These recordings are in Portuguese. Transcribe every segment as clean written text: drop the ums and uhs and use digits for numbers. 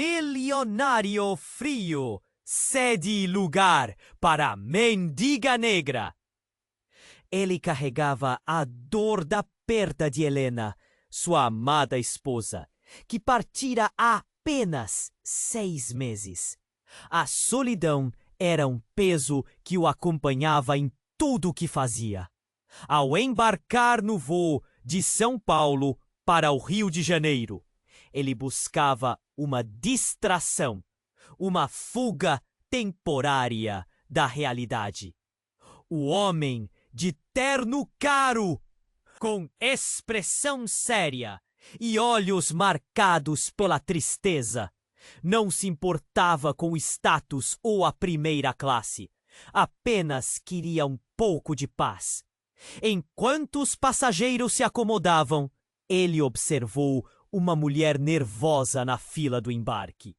milionário frio cede lugar para a mendiga negra. Ele carregava a dor da perda de Helena, sua amada esposa, que partira há apenas 6 meses. A solidão era um peso que o acompanhava em tudo o que fazia. Ao embarcar no voo de São Paulo para o Rio de Janeiro, ele buscava uma distração, uma fuga temporária da realidade. O homem de terno caro, com expressão séria e olhos marcados pela tristeza, não se importava com o status ou a primeira classe, apenas queria um pouco de paz. Enquanto os passageiros se acomodavam, ele observou uma mulher nervosa na fila do embarque.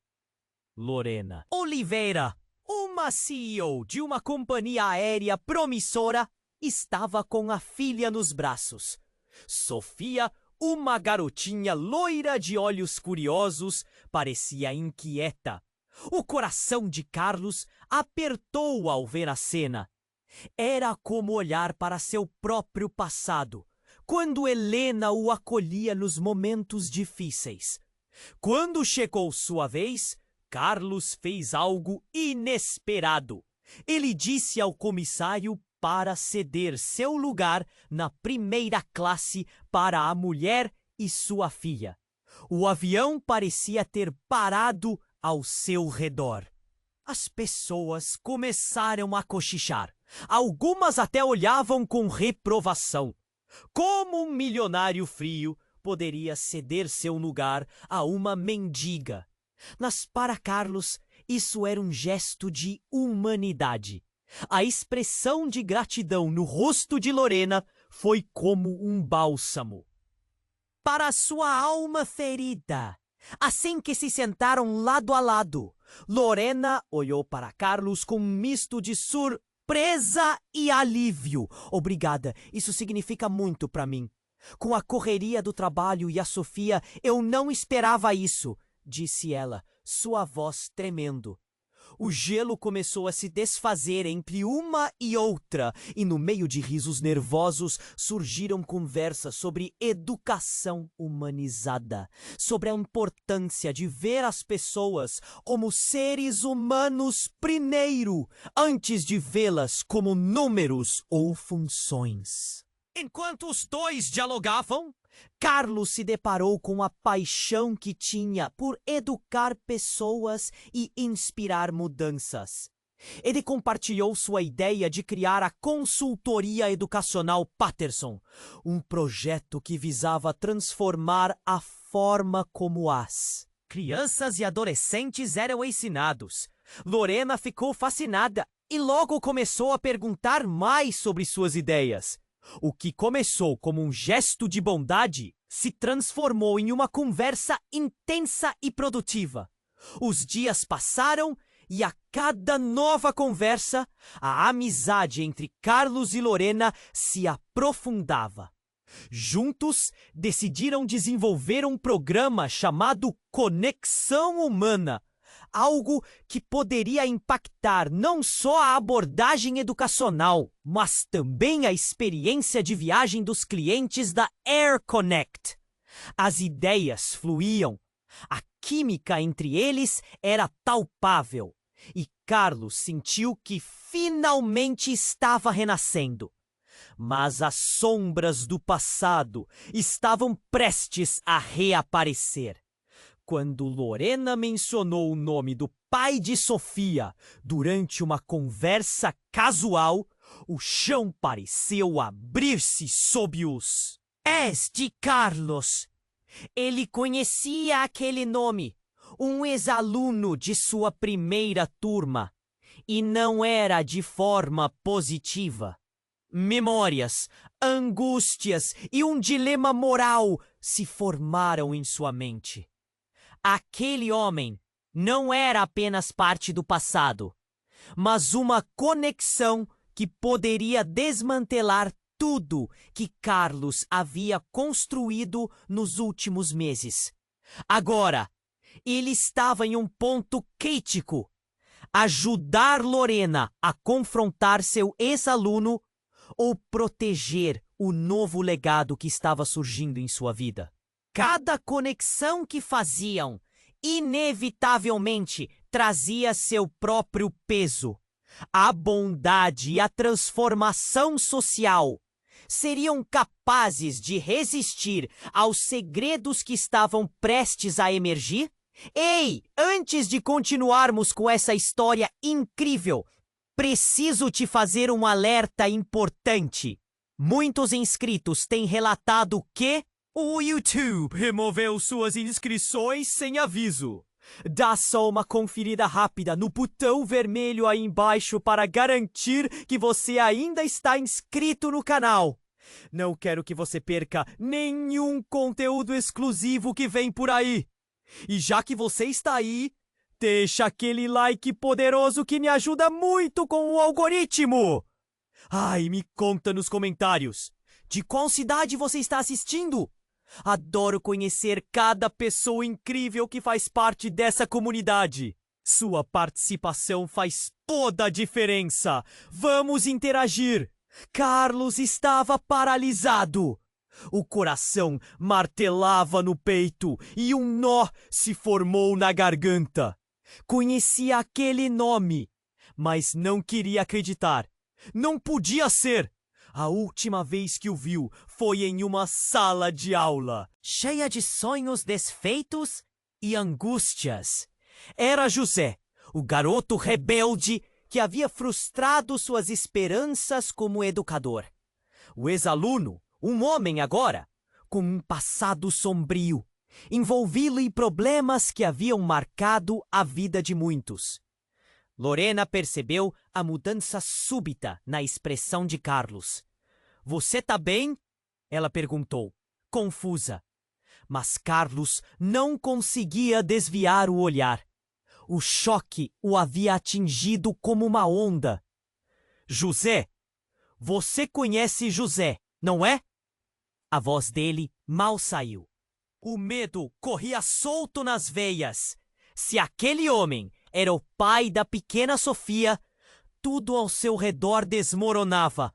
Lorena Oliveira, uma CEO de uma companhia aérea promissora, estava com a filha nos braços. Sofia, uma garotinha loira de olhos curiosos, parecia inquieta. O coração de Carlos apertou ao ver a cena. Era como olhar para seu próprio passado, quando Helena o acolhia nos momentos difíceis. Quando chegou sua vez, Carlos fez algo inesperado. Ele disse ao comissário para ceder seu lugar na primeira classe para a mulher e sua filha. O avião parecia ter parado ao seu redor. As pessoas começaram a cochichar. Algumas até olhavam com reprovação. Como um milionário frio poderia ceder seu lugar a uma mendiga? Mas para Carlos, isso era um gesto de humanidade. A expressão de gratidão no rosto de Lorena foi como um bálsamo para sua alma ferida. Assim que se sentaram lado a lado, Lorena olhou para Carlos com um misto de surpresa e alívio. Obrigada, isso significa muito para mim. Com a correria do trabalho e a Sofia, eu não esperava isso, disse ela, sua voz tremendo. O gelo começou a se desfazer entre uma e outra, e no meio de risos nervosos surgiram conversas sobre educação humanizada, sobre a importância de ver as pessoas como seres humanos primeiro, antes de vê-las como números ou funções. Enquanto os dois dialogavam, Carlos se deparou com a paixão que tinha por educar pessoas e inspirar mudanças. Ele compartilhou sua ideia de criar a Consultoria Educacional Patterson, um projeto que visava transformar a forma como as crianças e adolescentes eram ensinados. Lorena ficou fascinada e logo começou a perguntar mais sobre suas ideias. O que começou como um gesto de bondade se transformou em uma conversa intensa e produtiva. Os dias passaram e a cada nova conversa, a amizade entre Carlos e Lorena se aprofundava. Juntos, decidiram desenvolver um programa chamado Conexão Humana, algo que poderia impactar não só a abordagem educacional, mas também a experiência de viagem dos clientes da Air Connect. As ideias fluíam, a química entre eles era palpável, e Carlos sentiu que finalmente estava renascendo. Mas as sombras do passado estavam prestes a reaparecer. Quando Lorena mencionou o nome do pai de Sofia durante uma conversa casual, o chão pareceu abrir-se sob os pés de Carlos. Ele conhecia aquele nome, um ex-aluno de sua primeira turma, e não era de forma positiva. Memórias, angústias e um dilema moral se formaram em sua mente. Aquele homem não era apenas parte do passado, mas uma conexão que poderia desmantelar tudo que Carlos havia construído nos últimos meses. Agora, Ele estava em um ponto crítico. Ajudar Lorena a confrontar seu ex-aluno ou proteger o novo legado que estava surgindo em sua vida. Cada conexão que faziam, inevitavelmente, trazia seu próprio peso. A bondade e a transformação social seriam capazes de resistir aos segredos que estavam prestes a emergir? Ei, antes de continuarmos com essa história incrível, preciso te fazer um alerta importante. Muitos inscritos têm relatado que o YouTube removeu suas inscrições sem aviso. Dá só uma conferida rápida no botão vermelho aí embaixo para garantir que você ainda está inscrito no canal. Não quero que você perca nenhum conteúdo exclusivo que vem por aí. E já que você está aí, deixa aquele like poderoso que me ajuda muito com o algoritmo. Ai, me conta nos comentários. De qual cidade você está assistindo? Adoro conhecer cada pessoa incrível que faz parte dessa comunidade. Sua participação faz toda a diferença. Vamos interagir. Carlos estava paralisado. O coração martelava no peito e um nó se formou na garganta. Conhecia aquele nome, mas não queria acreditar. Não podia ser. A última vez que o viu foi em uma sala de aula, cheia de sonhos desfeitos e angústias. Era José, o garoto rebelde que havia frustrado suas esperanças como educador. O ex-aluno, um homem agora, com um passado sombrio, envolvido em problemas que haviam marcado a vida de muitos. Lorena percebeu a mudança súbita na expressão de Carlos. "Você tá bem?" ela perguntou, confusa. Mas Carlos não conseguia desviar o olhar. O choque o havia atingido como uma onda. "José, você conhece José, não é?" A voz dele mal saiu. O medo corria solto nas veias. Se aquele homem era o pai da pequena Sofia, tudo ao seu redor desmoronava.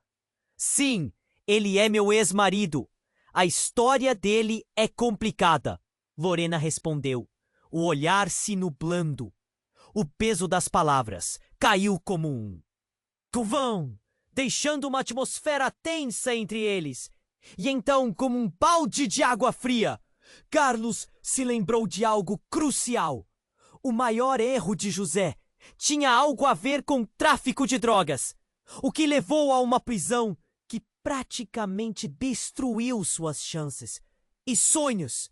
"Sim, ele é meu ex-marido. A história dele é complicada", Lorena respondeu, o olhar se nublando. O peso das palavras caiu como um trovão, deixando uma atmosfera tensa entre eles. E então, como um balde de água fria, Carlos se lembrou de algo crucial. O maior erro de José tinha algo a ver com tráfico de drogas, o que levou a uma prisão que praticamente destruiu suas chances e sonhos.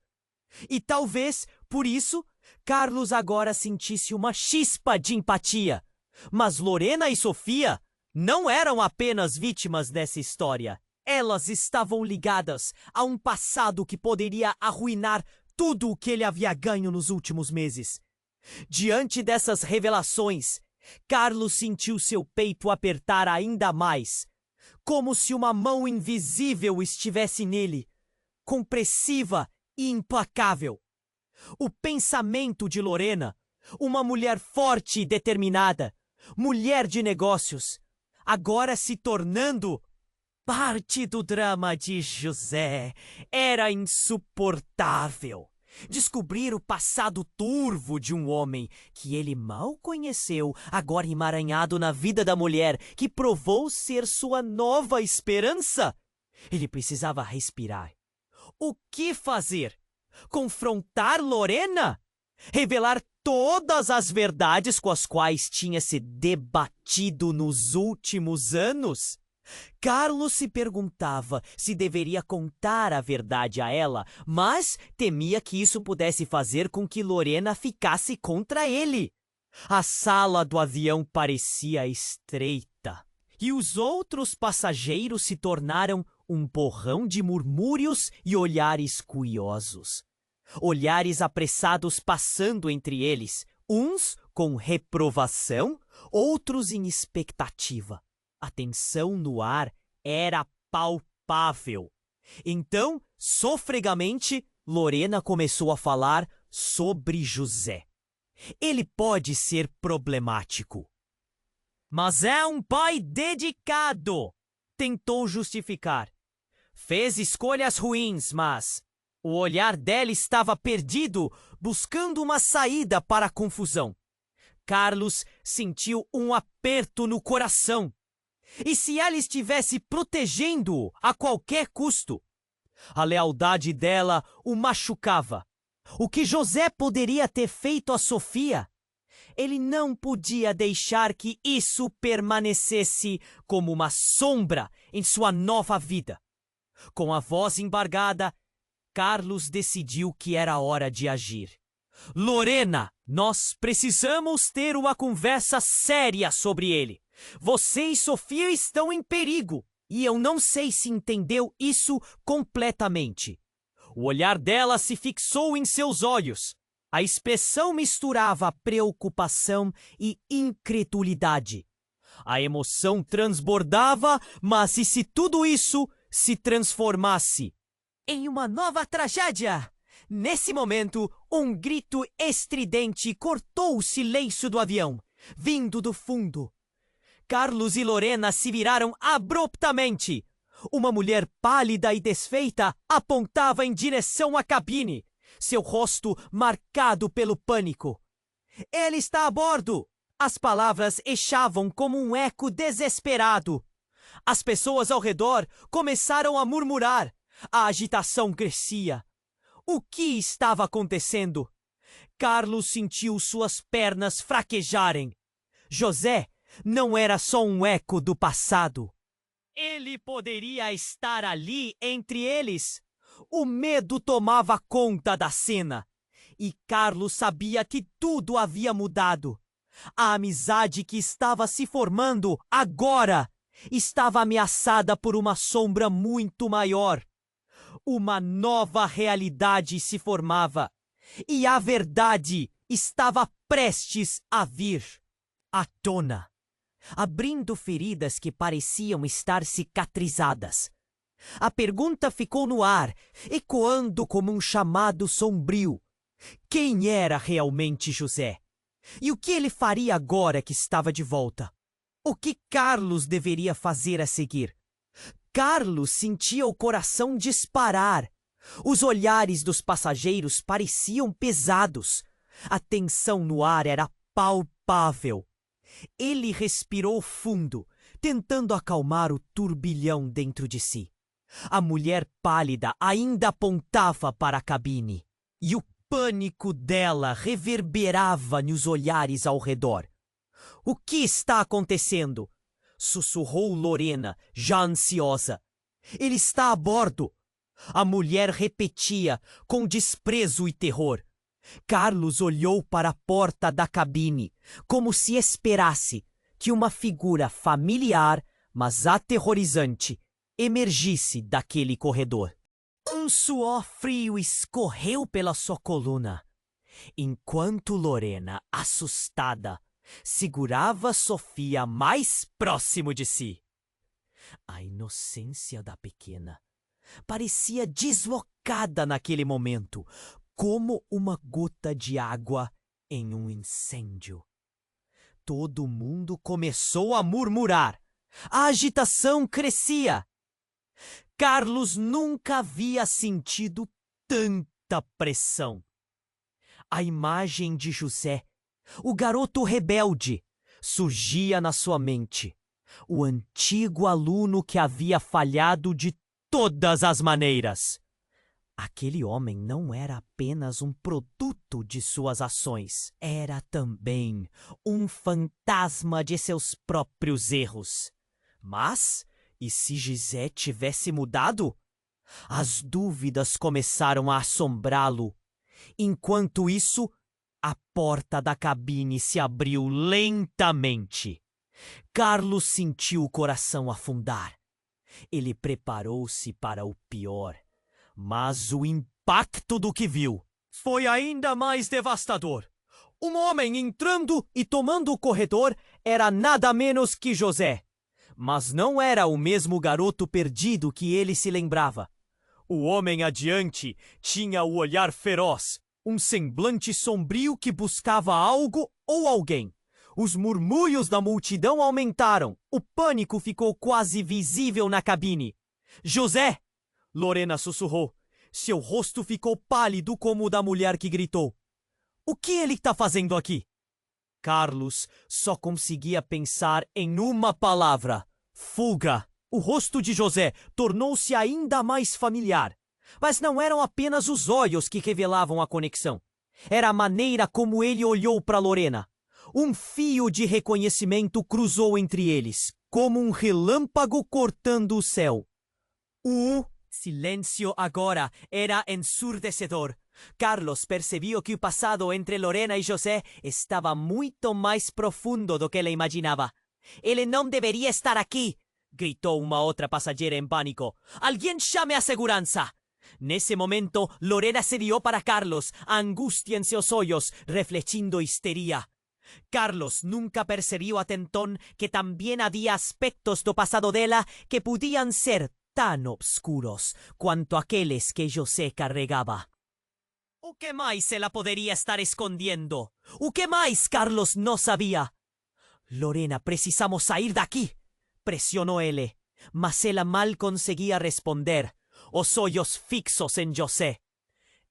E talvez, por isso, Carlos agora sentisse uma chispa de empatia. Mas Lorena e Sofia não eram apenas vítimas dessa história. Elas estavam ligadas a um passado que poderia arruinar tudo o que ele havia ganho nos últimos meses. Diante dessas revelações, Carlos sentiu seu peito apertar ainda mais, como se uma mão invisível estivesse nele, compressiva e implacável. O pensamento de Lorena, uma mulher forte e determinada, mulher de negócios, agora se tornando parte do drama de José, era insuportável. Descobrir o passado turvo de um homem que ele mal conheceu, agora emaranhado na vida da mulher que provou ser sua nova esperança. Ele precisava respirar. O que fazer? Confrontar Lorena? Revelar todas as verdades com as quais tinha se debatido nos últimos anos? Carlos se perguntava se deveria contar a verdade a ela, mas temia que isso pudesse fazer com que Lorena ficasse contra ele. A sala do avião parecia estreita, e os outros passageiros se tornaram um borrão de murmúrios e olhares curiosos. Olhares apressados passando entre eles, uns com reprovação, outros em expectativa. A tensão no ar era palpável. Então, sofregamente, Lorena começou a falar sobre José. Ele pode ser problemático. Mas é um pai dedicado, tentou justificar. Fez escolhas ruins, mas o olhar dela estava perdido, buscando uma saída para a confusão. Carlos sentiu um aperto no coração. E se ela estivesse protegendo-o a qualquer custo? A lealdade dela o machucava. O que José poderia ter feito a Sofia? Ele não podia deixar que isso permanecesse como uma sombra em sua nova vida. Com a voz embargada, Carlos decidiu que era hora de agir. Lorena, nós precisamos ter uma conversa séria sobre ele. Você e Sofia estão em perigo. E eu não sei se entendeu isso completamente. O olhar dela se fixou em seus olhos. A expressão misturava preocupação e incredulidade. A emoção transbordava, mas e se tudo isso se transformasse em uma nova tragédia? Nesse momento, um grito estridente cortou o silêncio do avião, vindo do fundo. Carlos e Lorena se viraram abruptamente. Uma mulher pálida e desfeita apontava em direção à cabine, seu rosto marcado pelo pânico. Ele está a bordo! As palavras echavam como um eco desesperado. As pessoas ao redor começaram a murmurar. A agitação crescia. O que estava acontecendo? Carlos sentiu suas pernas fraquejarem. José não era só um eco do passado. Ele poderia estar ali entre eles. O medo tomava conta da cena. E Carlos sabia que tudo havia mudado. A amizade que estava se formando agora estava ameaçada por uma sombra muito maior. Uma nova realidade se formava. E a verdade estava prestes a vir à tona, abrindo feridas que pareciam estar cicatrizadas. A pergunta ficou no ar, ecoando como um chamado sombrio. Quem era realmente José? E o que ele faria agora que estava de volta? O que Carlos deveria fazer a seguir? Carlos sentia o coração disparar. Os olhares dos passageiros pareciam pesados. A tensão no ar era palpável. Ele respirou fundo, tentando acalmar o turbilhão dentro de si. A mulher pálida ainda apontava para a cabine, e o pânico dela reverberava nos olhares ao redor. O que está acontecendo? Sussurrou Lorena, já ansiosa. Ele está a bordo. A mulher repetia, com desprezo e terror. Carlos olhou para a porta da cabine, como se esperasse que uma figura familiar, mas aterrorizante, emergisse daquele corredor. Um suor frio escorreu pela sua coluna, enquanto Lorena, assustada, segurava Sofia mais próximo de si. A inocência da pequena parecia deslocada naquele momento, como uma gota de água em um incêndio. Todo mundo começou a murmurar. A agitação crescia. Carlos nunca havia sentido tanta pressão. A imagem de José, o garoto rebelde, surgia na sua mente. O antigo aluno que havia falhado de todas as maneiras. Aquele homem não era apenas um produto de suas ações. Era também um fantasma de seus próprios erros. Mas, e se José tivesse mudado? As dúvidas começaram a assombrá-lo. Enquanto isso, a porta da cabine se abriu lentamente. Carlos sentiu o coração afundar. Ele preparou-se para o pior. Mas o impacto do que viu foi ainda mais devastador. Um homem entrando e tomando o corredor era nada menos que José. Mas não era o mesmo garoto perdido que ele se lembrava. O homem adiante tinha o olhar feroz, um semblante sombrio que buscava algo ou alguém. Os murmúrios da multidão aumentaram. O pânico ficou quase visível na cabine. José! Lorena sussurrou. Seu rosto ficou pálido como o da mulher que gritou. O que ele está fazendo aqui? Carlos só conseguia pensar em uma palavra. Fuga! O rosto de José tornou-se ainda mais familiar. Mas não eram apenas os olhos que revelavam a conexão. Era a maneira como ele olhou para Lorena. Um fio de reconhecimento cruzou entre eles, como um relâmpago cortando o céu. O silêncio agora era ensurdecedor. Carlos percebeu que o passado entre Lorena e José estava muito mais profundo do que ele imaginava. Ele não deveria estar aqui, gritou uma outra passageira em pânico. Alguém chame a segurança! Nesse momento, Lorena se virou para Carlos, a angústia em seus olhos, refletindo histeria. Carlos nunca percebeu até então que também havia aspectos do passado dela que podiam ser tão obscuros quanto aqueles que José carregava. O que mais ela poderia estar escondendo? O que mais Carlos não sabia? Lorena, precisamos sair daqui, pressionou ele, mas ela mal conseguia responder, os olhos fixos em José.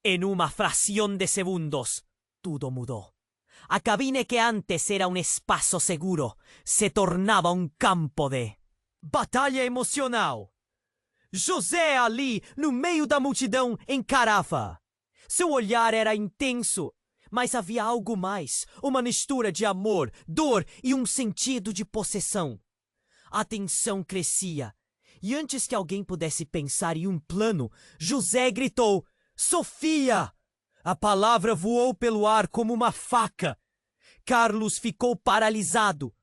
En uma fração de segundos, tudo mudou. A cabine que antes era um espaço seguro se tornava um campo de batalha emocional. José ali, no meio da multidão, encarava. Seu olhar era intenso, mas havia algo mais, uma mistura de amor, dor e um sentido de possessão. A tensão crescia, e antes que alguém pudesse pensar em um plano, José gritou, Sofia! A palavra voou pelo ar como uma faca. Carlos ficou paralisado.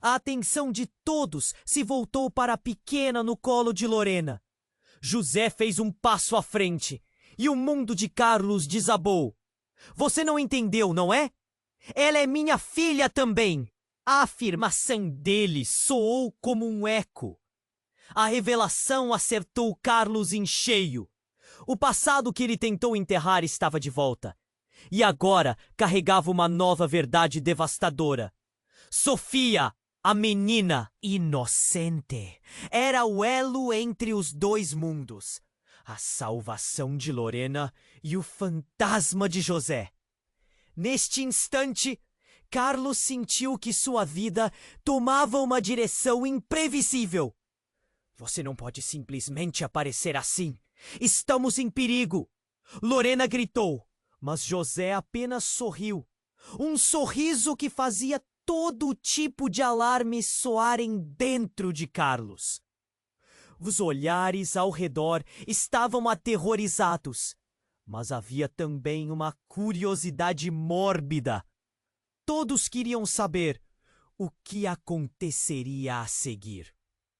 A atenção de todos se voltou para a pequena no colo de Lorena. José fez um passo à frente, e o mundo de Carlos desabou. Você não entendeu, não é? Ela é minha filha também. A afirmação dele soou como um eco. A revelação acertou Carlos em cheio. O passado que ele tentou enterrar estava de volta. E agora carregava uma nova verdade devastadora. Sofia, a menina inocente, era o elo entre os dois mundos. A salvação de Lorena e o fantasma de José. Neste instante, Carlos sentiu que sua vida tomava uma direção imprevisível. Você não pode simplesmente aparecer assim. Estamos em perigo. Lorena gritou, mas José apenas sorriu. Um sorriso que fazia todo tipo de alarme soarem dentro de Carlos. Os olhares ao redor estavam aterrorizados, mas havia também uma curiosidade mórbida. Todos queriam saber o que aconteceria a seguir.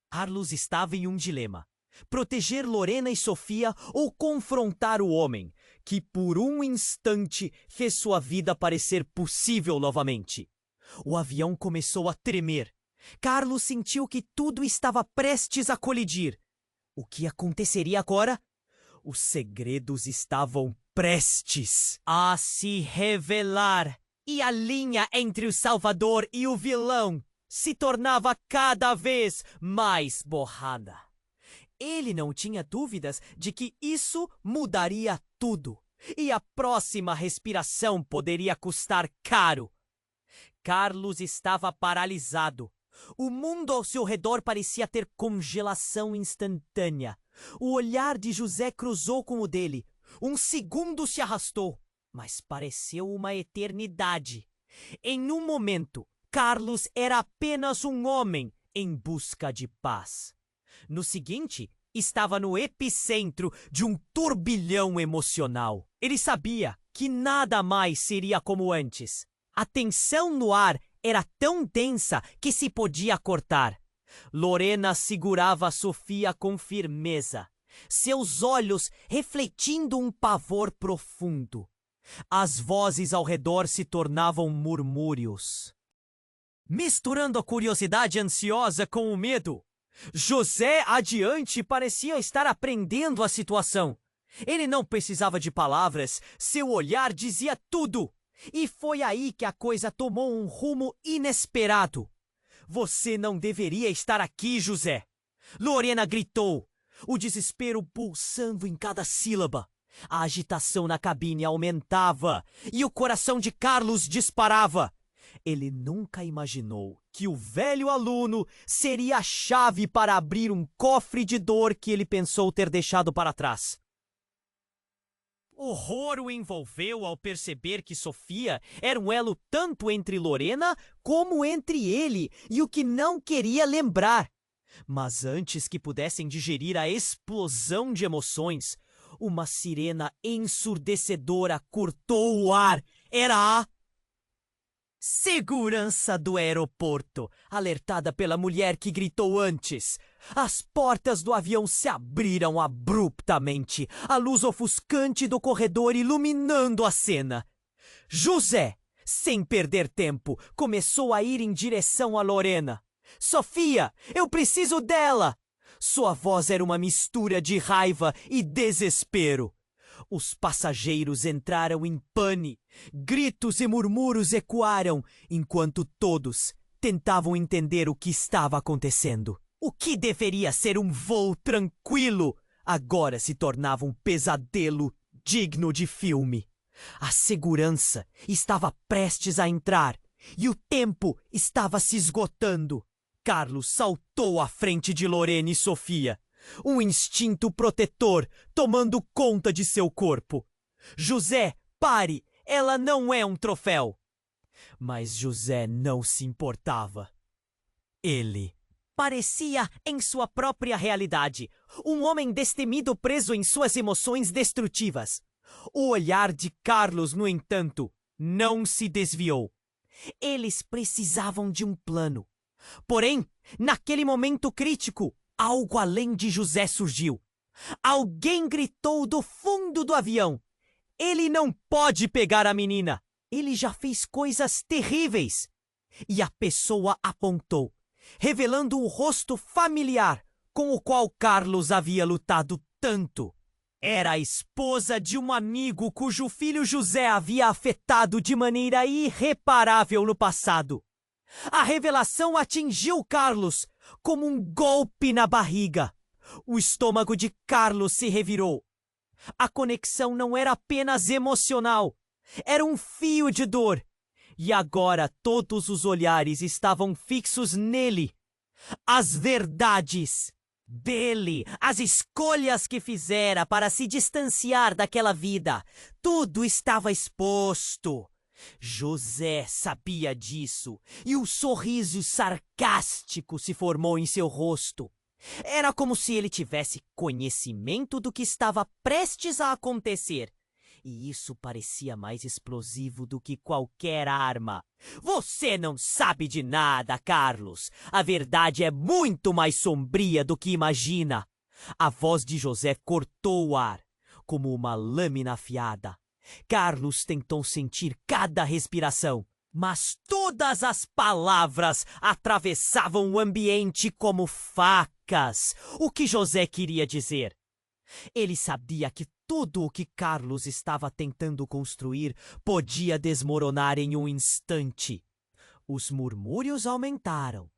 Carlos estava em um dilema: proteger Lorena e Sofia ou confrontar o homem, que por um instante fez sua vida parecer possível novamente. O avião começou a tremer. Carlos sentiu que tudo estava prestes a colidir. O que aconteceria agora? Os segredos estavam prestes a se revelar. E a linha entre o salvador e o vilão se tornava cada vez mais borrada. Ele não tinha dúvidas de que isso mudaria tudo. E a próxima respiração poderia custar caro. Carlos estava paralisado. O mundo ao seu redor parecia ter congelação instantânea. O olhar de José cruzou com o dele. Um segundo se arrastou, mas pareceu uma eternidade. Em um momento, Carlos era apenas um homem em busca de paz. No seguinte, estava no epicentro de um turbilhão emocional. Ele sabia que nada mais seria como antes. A tensão no ar era tão densa que se podia cortar. Lorena segurava a Sofia com firmeza, seus olhos refletindo um pavor profundo. As vozes ao redor se tornavam murmúrios. Misturando a curiosidade ansiosa com o medo, José adiante parecia estar aprendendo a situação. Ele não precisava de palavras, seu olhar dizia tudo. E foi aí que a coisa tomou um rumo inesperado. Você não deveria estar aqui, José. Lorena gritou, o desespero pulsando em cada sílaba. A agitação na cabine aumentava e o coração de Carlos disparava. Ele nunca imaginou que o velho aluno seria a chave para abrir um cofre de dor que ele pensou ter deixado para trás. Horror o envolveu ao perceber que Sofia era um elo tanto entre Lorena como entre ele e o que não queria lembrar. Mas antes que pudessem digerir a explosão de emoções, uma sirena ensurdecedora cortou o ar. Era a segurança do aeroporto, alertada pela mulher que gritou antes. As portas do avião se abriram abruptamente, a luz ofuscante do corredor iluminando a cena. José, sem perder tempo, começou a ir em direção a Lorena. Sofia, eu preciso dela! Sua voz era uma mistura de raiva e desespero. Os passageiros entraram em pane. Gritos e murmúrios ecoaram, enquanto todos tentavam entender o que estava acontecendo. O que deveria ser um voo tranquilo, agora se tornava um pesadelo digno de filme. A segurança estava prestes a entrar e o tempo estava se esgotando. Carlos saltou à frente de Lorena e Sofia, um instinto protetor tomando conta de seu corpo. José, pare! Ela não é um troféu! Mas José não se importava. Ele parecia em sua própria realidade, um homem destemido preso em suas emoções destrutivas. O olhar de Carlos, no entanto, não se desviou. Eles precisavam de um plano. Porém, naquele momento crítico, algo além de José surgiu. Alguém gritou do fundo do avião. Ele não pode pegar a menina. Ele já fez coisas terríveis. E a pessoa apontou, revelando o rosto familiar com o qual Carlos havia lutado tanto. Era a esposa de um amigo cujo filho José havia afetado de maneira irreparável no passado. A revelação atingiu Carlos como um golpe na barriga. O estômago de Carlos se revirou. A conexão não era apenas emocional, era um fio de dor. E agora todos os olhares estavam fixos nele. As verdades dele, as escolhas que fizera para se distanciar daquela vida, tudo estava exposto. José sabia disso e o sorriso sarcástico se formou em seu rosto. Era como se ele tivesse conhecimento do que estava prestes a acontecer. E isso parecia mais explosivo do que qualquer arma. Você não sabe de nada, Carlos. A verdade é muito mais sombria do que imagina. A voz de José cortou o ar, como uma lâmina afiada. Carlos tentou sentir cada respiração, mas todas as palavras atravessavam o ambiente como facas. O que José queria dizer? Ele sabia que tudo o que Carlos estava tentando construir podia desmoronar em um instante. Os murmúrios aumentaram.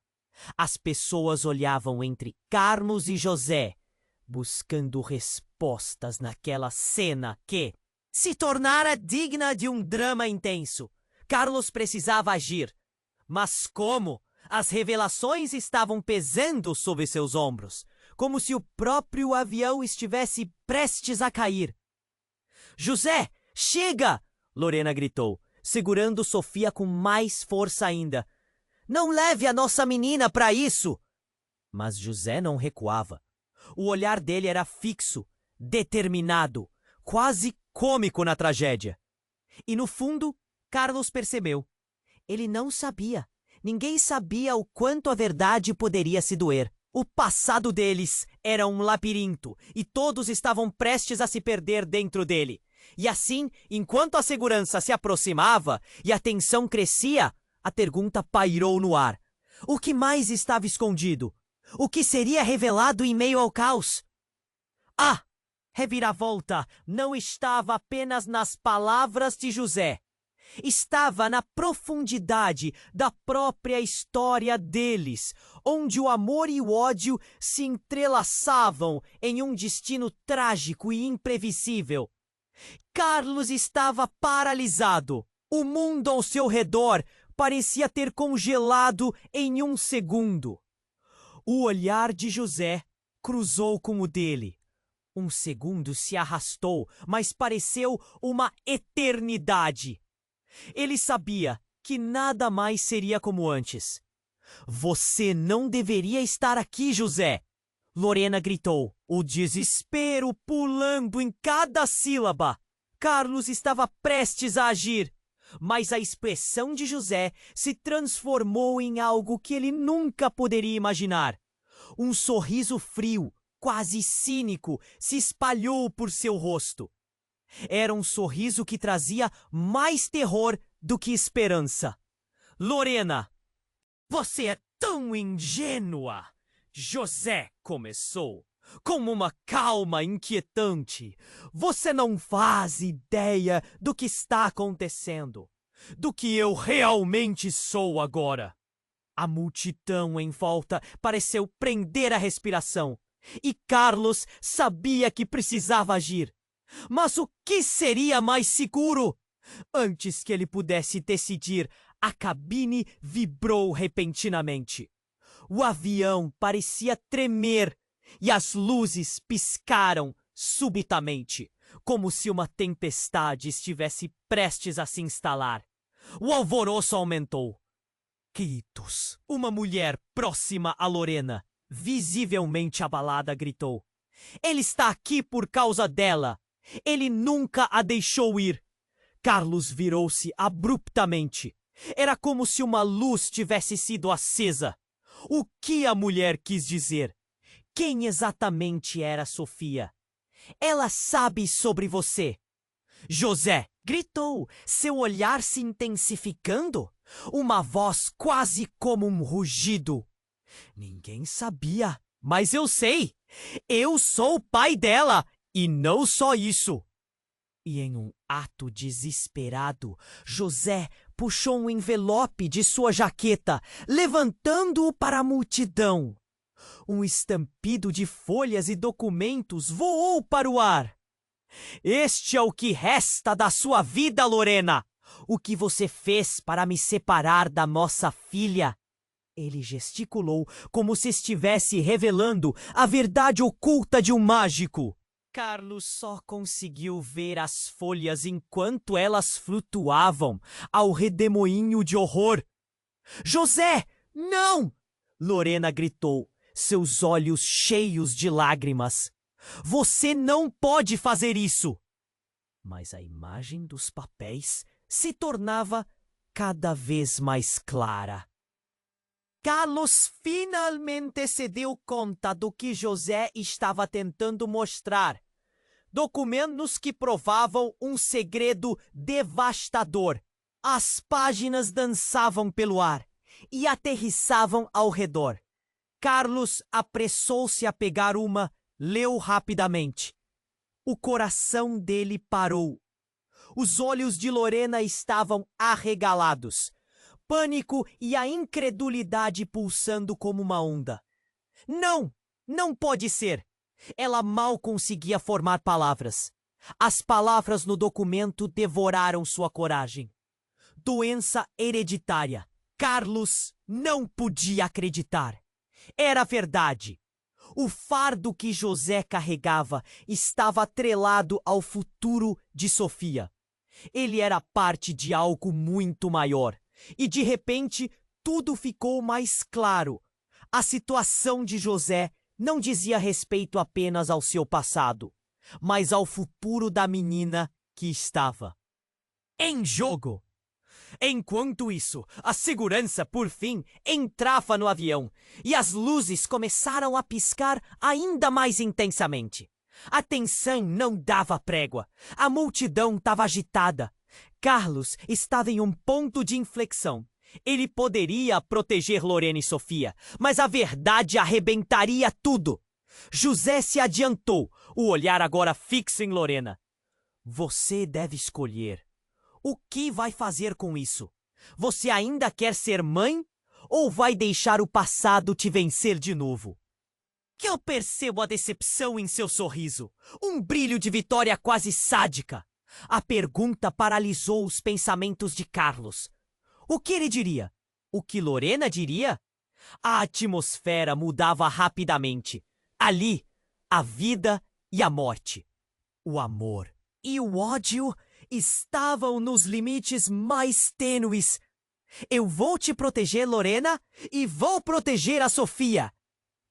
As pessoas olhavam entre Carlos e José, buscando respostas naquela cena que se tornara digna de um drama intenso. Carlos precisava agir. Mas como? As revelações estavam pesando sobre seus ombros, como se o próprio avião estivesse prestes a cair. José, chega! Lorena gritou, segurando Sofia com mais força ainda. Não leve a nossa menina para isso! Mas José não recuava. O olhar dele era fixo, determinado, quase cômico na tragédia. E no fundo, Carlos percebeu. Ele não sabia. Ninguém sabia o quanto a verdade poderia se doer. O passado deles era um labirinto e todos estavam prestes a se perder dentro dele. E assim, enquanto a segurança se aproximava e a tensão crescia, a pergunta pairou no ar. O que mais estava escondido? O que seria revelado em meio ao caos? Ah! Reviravolta não estava apenas nas palavras de José. Estava na profundidade da própria história deles, onde o amor e o ódio se entrelaçavam em um destino trágico e imprevisível. Carlos estava paralisado. O mundo ao seu redor parecia ter congelado em um segundo. O olhar de José cruzou com o dele. Um segundo se arrastou, mas pareceu uma eternidade. Ele sabia que nada mais seria como antes. Você não deveria estar aqui, José! Lorena gritou, o desespero pulando em cada sílaba. Carlos estava prestes a agir, mas a expressão de José se transformou em algo que ele nunca poderia imaginar. Um sorriso frio, quase cínico, se espalhou por seu rosto. Era um sorriso que trazia mais terror do que esperança. Lorena, você é tão ingênua! José começou, com uma calma inquietante. Você não faz ideia do que está acontecendo, do que eu realmente sou agora. A multidão em volta pareceu prender a respiração, e Carlos sabia que precisava agir. Mas o que seria mais seguro? Antes que ele pudesse decidir, a cabine vibrou repentinamente. O avião parecia tremer e as luzes piscaram subitamente, como se uma tempestade estivesse prestes a se instalar. O alvoroço aumentou. Gritos. Uma mulher próxima a Lorena, visivelmente abalada, gritou. Ele está aqui por causa dela. Ele nunca a deixou ir. Carlos virou-se abruptamente. Era como se uma luz tivesse sido acesa. O que a mulher quis dizer? Quem exatamente era Sofia? Ela sabe sobre você. José gritou, seu olhar se intensificando. Uma voz quase como um rugido. Ninguém sabia, mas eu sei. Eu sou o pai dela. E não só isso. E em um ato desesperado, José puxou um envelope de sua jaqueta, levantando-o para a multidão. Um estampido de folhas e documentos voou para o ar. Este é o que resta da sua vida, Lorena. O que você fez para me separar da nossa filha? Ele gesticulou como se estivesse revelando a verdade oculta de um mágico. Carlos só conseguiu ver as folhas enquanto elas flutuavam ao redemoinho de horror. José, não! Lorena gritou, seus olhos cheios de lágrimas. Você não pode fazer isso! Mas a imagem dos papéis se tornava cada vez mais clara. Carlos finalmente se deu conta do que José estava tentando mostrar. Documentos que provavam um segredo devastador. As páginas dançavam pelo ar e aterrissavam ao redor. Carlos apressou-se a pegar uma, leu rapidamente. O coração dele parou. Os olhos de Lorena estavam arregalados. Pânico e a incredulidade pulsando como uma onda. Não! Não pode ser! Ela mal conseguia formar palavras. As palavras no documento devoraram sua coragem. Doença hereditária. Carlos não podia acreditar. Era verdade. O fardo que José carregava estava atrelado ao futuro de Sofia. Ele era parte de algo muito maior. E de repente, tudo ficou mais claro. A situação de José não dizia respeito apenas ao seu passado, mas ao futuro da menina que estava em jogo. Enquanto isso, a segurança, por fim, entrava no avião e as luzes começaram a piscar ainda mais intensamente. A tensão não dava trégua. A multidão estava agitada. Carlos estava em um ponto de inflexão. Ele poderia proteger Lorena e Sofia, mas a verdade arrebentaria tudo. José se adiantou, o olhar agora fixo em Lorena. Você deve escolher. O que vai fazer com isso? Você ainda quer ser mãe? Ou vai deixar o passado te vencer de novo? Que eu percebo a decepção em seu sorriso, um brilho de vitória quase sádica. A pergunta paralisou os pensamentos de Carlos. O que ele diria? O que Lorena diria? A atmosfera mudava rapidamente. Ali, a vida e a morte. O amor e o ódio estavam nos limites mais tênues. Eu vou te proteger, Lorena, e vou proteger a Sofia.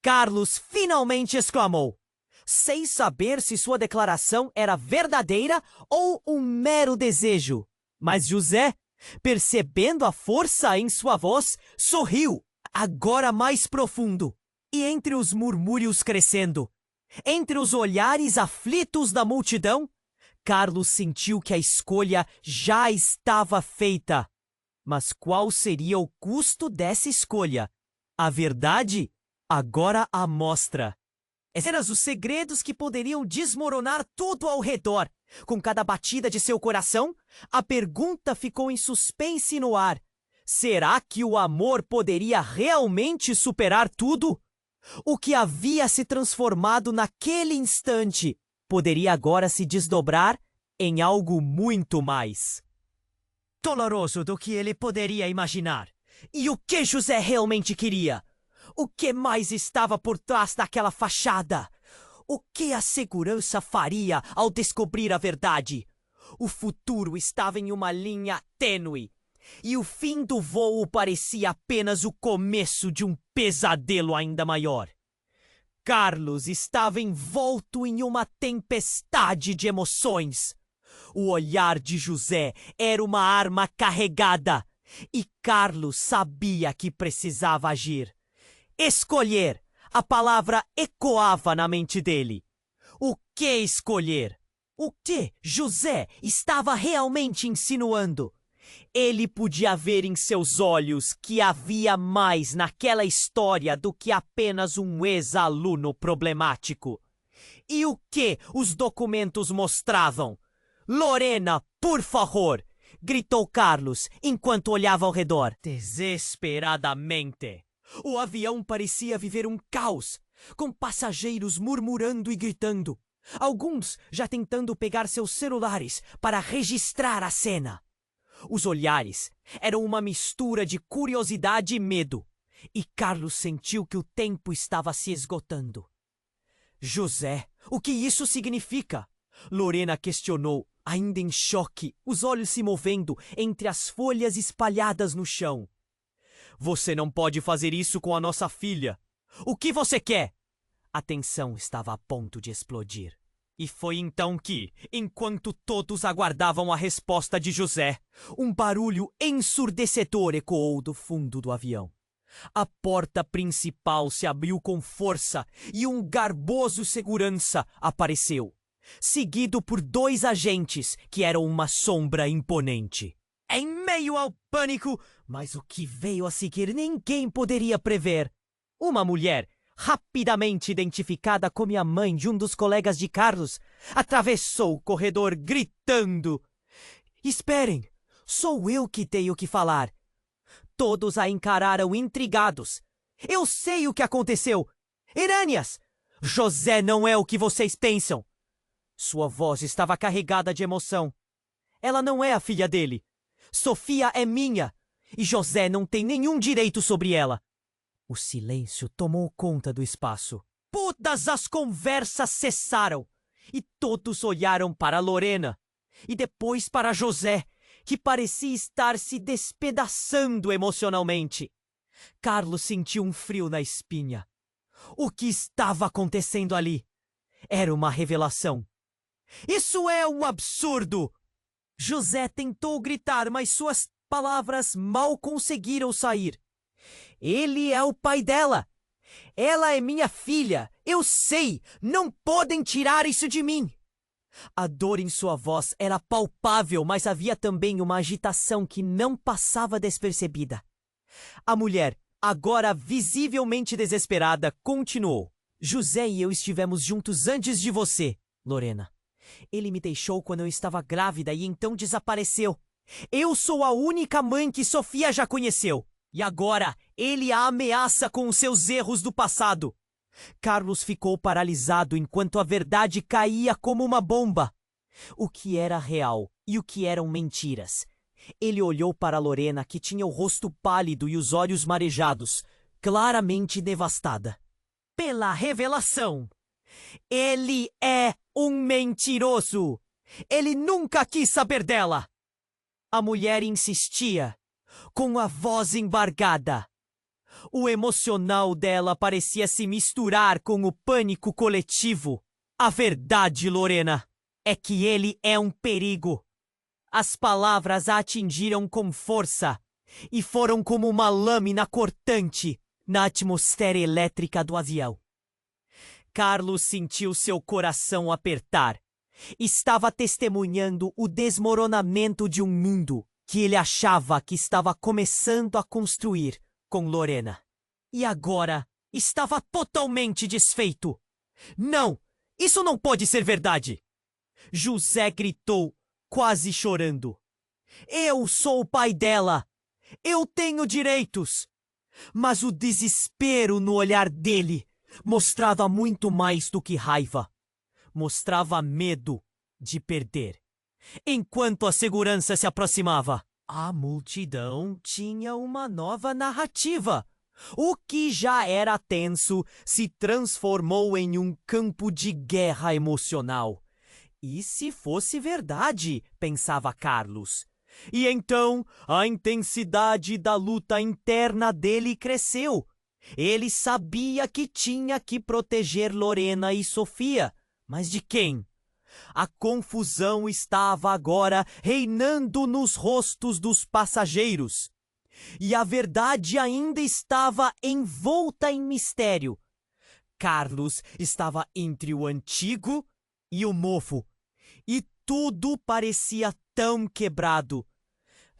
Carlos finalmente exclamou, sem saber se sua declaração era verdadeira ou um mero desejo. Mas José, percebendo a força em sua voz, sorriu, agora mais profundo. E entre os murmúrios crescendo, entre os olhares aflitos da multidão, Carlos sentiu que a escolha já estava feita. Mas qual seria o custo dessa escolha? A verdade agora a mostra. Eram os segredos que poderiam desmoronar tudo ao redor. Com cada batida de seu coração, a pergunta ficou em suspense no ar. Será que o amor poderia realmente superar tudo? O que havia se transformado naquele instante poderia agora se desdobrar em algo muito mais doloroso do que ele poderia imaginar. E o que José realmente queria? O que mais estava por trás daquela fachada? O que a segurança faria ao descobrir a verdade? O futuro estava em uma linha tênue, e o fim do voo parecia apenas o começo de um pesadelo ainda maior. Carlos estava envolto em uma tempestade de emoções. O olhar de José era uma arma carregada, e Carlos sabia que precisava agir. Escolher. A palavra ecoava na mente dele. O que escolher? O que José estava realmente insinuando? Ele podia ver em seus olhos que havia mais naquela história do que apenas um ex-aluno problemático. E o que os documentos mostravam? Lorena, por favor! Gritou Carlos enquanto olhava ao redor. Desesperadamente. O avião parecia viver um caos, com passageiros murmurando e gritando. Alguns já tentando pegar seus celulares para registrar a cena. Os olhares eram uma mistura de curiosidade e medo, e Carlos sentiu que o tempo estava se esgotando. José, o que isso significa? Lorena questionou, ainda em choque, os olhos se movendo entre as folhas espalhadas no chão. Você não pode fazer isso com a nossa filha. O que você quer? A tensão estava a ponto de explodir. E foi então que, enquanto todos aguardavam a resposta de José, um barulho ensurdecedor ecoou do fundo do avião. A porta principal se abriu com força e um garboso segurança apareceu, seguido por 2 agentes que eram uma sombra imponente. Em meio ao pânico, mas o que veio a seguir ninguém poderia prever. Uma mulher, rapidamente identificada como a mãe de um dos colegas de Carlos, atravessou o corredor gritando: Esperem, sou eu que tenho que falar. Todos a encararam intrigados. Eu sei o que aconteceu. Irânias, José não é o que vocês pensam. Sua voz estava carregada de emoção. Ela não é a filha dele. Sofia é minha, e José não tem nenhum direito sobre ela. O silêncio tomou conta do espaço. Todas as conversas cessaram, e todos olharam para Lorena, e depois para José, que parecia estar se despedaçando emocionalmente. Carlos sentiu um frio na espinha. O que estava acontecendo ali? Era uma revelação. Isso é um absurdo! José tentou gritar, mas suas palavras mal conseguiram sair. Ele é o pai dela. Ela é minha filha. Eu sei. Não podem tirar isso de mim. A dor em sua voz era palpável, mas havia também uma agitação que não passava despercebida. A mulher, agora visivelmente desesperada, continuou. José e eu estivemos juntos antes de você, Lorena. Ele me deixou quando eu estava grávida e então desapareceu. Eu sou a única mãe que Sofia já conheceu. E agora ele a ameaça com os seus erros do passado. Carlos ficou paralisado enquanto a verdade caía como uma bomba. O que era real e o que eram mentiras. Ele olhou para Lorena, que tinha o rosto pálido e os olhos marejados, claramente devastada. Pela revelação! Ele é um mentiroso! Ele nunca quis saber dela! A mulher insistia, com a voz embargada. O emocional dela parecia se misturar com o pânico coletivo. A verdade, Lorena, é que ele é um perigo. As palavras a atingiram com força e foram como uma lâmina cortante na atmosfera elétrica do avião. Carlos sentiu seu coração apertar. Estava testemunhando o desmoronamento de um mundo que ele achava que estava começando a construir com Lorena. E agora estava totalmente desfeito. Não, isso não pode ser verdade! José gritou, quase chorando. Eu sou o pai dela! Eu tenho direitos! Mas o desespero no olhar dele mostrava muito mais do que raiva. Mostrava medo de perder. Enquanto a segurança se aproximava, a multidão tinha uma nova narrativa. O que já era tenso se transformou em um campo de guerra emocional. E se fosse verdade, pensava Carlos. E então a intensidade da luta interna dele cresceu. Ele sabia que tinha que proteger Lorena e Sofia. Mas de quem? A confusão estava agora reinando nos rostos dos passageiros. E a verdade ainda estava envolta em mistério. Carlos estava entre o antigo e o novo. E tudo parecia tão quebrado.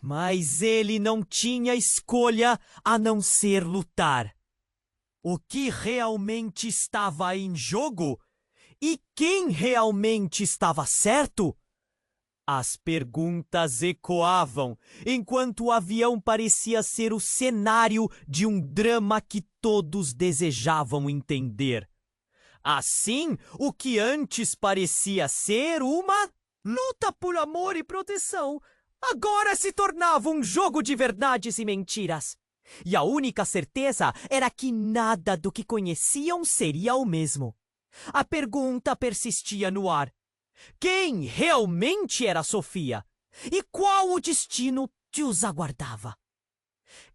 Mas ele não tinha escolha a não ser lutar. O que realmente estava em jogo? E quem realmente estava certo? As perguntas ecoavam, enquanto o avião parecia ser o cenário de um drama que todos desejavam entender. Assim, o que antes parecia ser uma luta por amor e proteção, agora se tornava um jogo de verdades e mentiras. E a única certeza era que nada do que conheciam seria o mesmo. A pergunta persistia no ar. Quem realmente era Sofia? E qual o destino que os aguardava?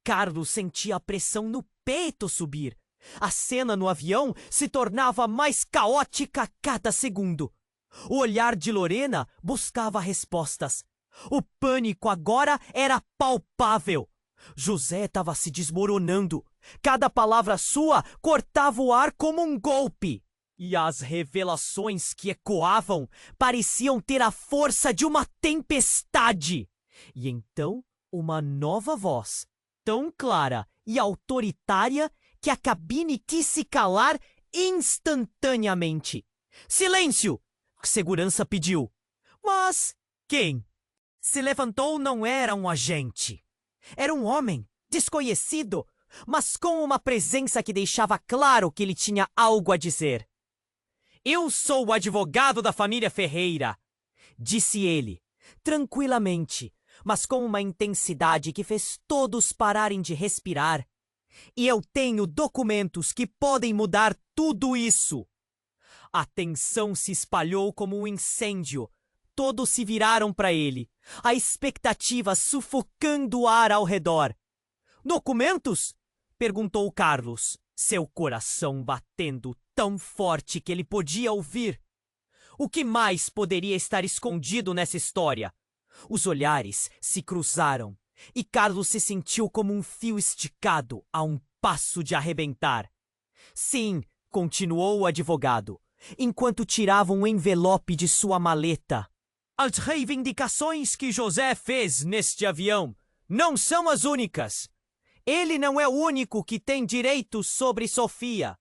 Carlos sentia a pressão no peito subir. A cena no avião se tornava mais caótica a cada segundo. O olhar de Lorena buscava respostas. O pânico agora era palpável. José estava se desmoronando. Cada palavra sua cortava o ar como um golpe. E as revelações que ecoavam pareciam ter a força de uma tempestade. E então, uma nova voz, tão clara e autoritária que a cabine quis se calar instantaneamente. Silêncio! A segurança pediu. Mas quem? Se levantou não era um agente. Era um homem, desconhecido, mas com uma presença que deixava claro que ele tinha algo a dizer. Eu sou o advogado da família Ferreira, disse ele, tranquilamente, mas com uma intensidade que fez todos pararem de respirar. E eu tenho documentos que podem mudar tudo isso. A tensão se espalhou como um incêndio. Todos se viraram para ele, a expectativa sufocando o ar ao redor. Documentos? Perguntou Carlos, seu coração batendo tão forte que ele podia ouvir. O que mais poderia estar escondido nessa história? Os olhares se cruzaram e Carlos se sentiu como um fio esticado a um passo de arrebentar. Sim, continuou o advogado, enquanto tirava um envelope de sua maleta. As reivindicações que José fez neste avião não são as únicas. Ele não é o único que tem direitos sobre Sofia.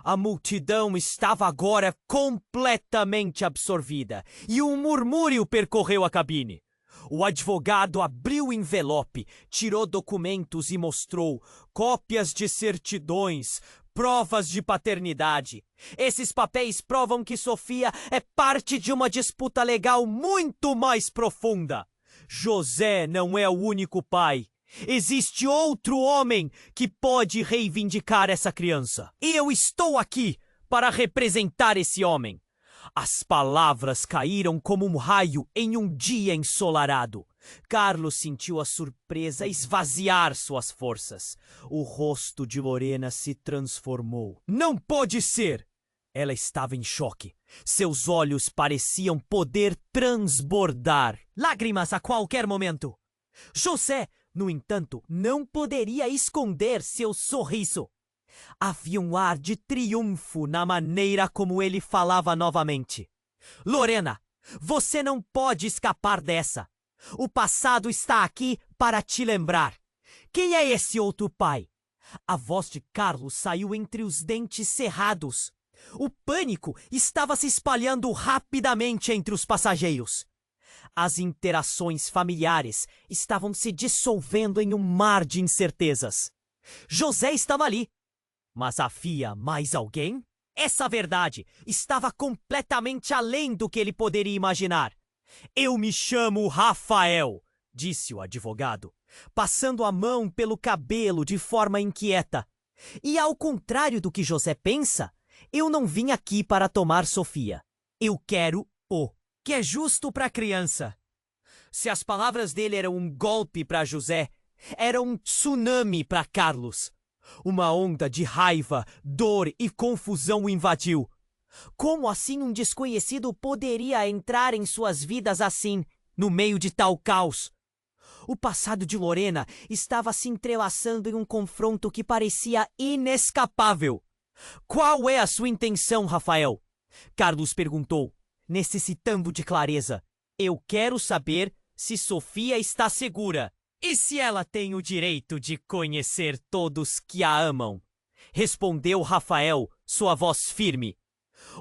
A multidão estava agora completamente absorvida e um murmúrio percorreu a cabine. O advogado abriu o envelope, tirou documentos e mostrou cópias de certidões, provas de paternidade. Esses papéis provam que Sofia é parte de uma disputa legal muito mais profunda. José não é o único pai. Existe outro homem que pode reivindicar essa criança. E eu estou aqui para representar esse homem. As palavras caíram como um raio em um dia ensolarado. Carlos sentiu a surpresa esvaziar suas forças. O rosto de Lorena se transformou. Não pode ser! Ela estava em choque. Seus olhos pareciam poder transbordar. Lágrimas a qualquer momento. José, no entanto, não poderia esconder seu sorriso. Havia um ar de triunfo na maneira como ele falava novamente. Lorena, você não pode escapar dessa. O passado está aqui para te lembrar. Quem é esse outro pai? A voz de Carlos saiu entre os dentes cerrados. O pânico estava se espalhando rapidamente entre os passageiros. As interações familiares estavam se dissolvendo em um mar de incertezas. José estava ali. Mas havia mais alguém? Essa verdade estava completamente além do que ele poderia imaginar. Eu me chamo Rafael, disse o advogado, passando a mão pelo cabelo de forma inquieta. E ao contrário do que José pensa, eu não vim aqui para tomar Sofia. Eu quero o que é justo para a criança. Se as palavras dele eram um golpe para José, era um tsunami para Carlos. Uma onda de raiva, dor e confusão o invadiu. Como assim um desconhecido poderia entrar em suas vidas assim, no meio de tal caos? O passado de Lorena estava se entrelaçando em um confronto que parecia inescapável. Qual é a sua intenção, Rafael? Carlos perguntou, necessitando de clareza. Eu quero saber se Sofia está segura. E se ela tem o direito de conhecer todos que a amam? Respondeu Rafael, sua voz firme.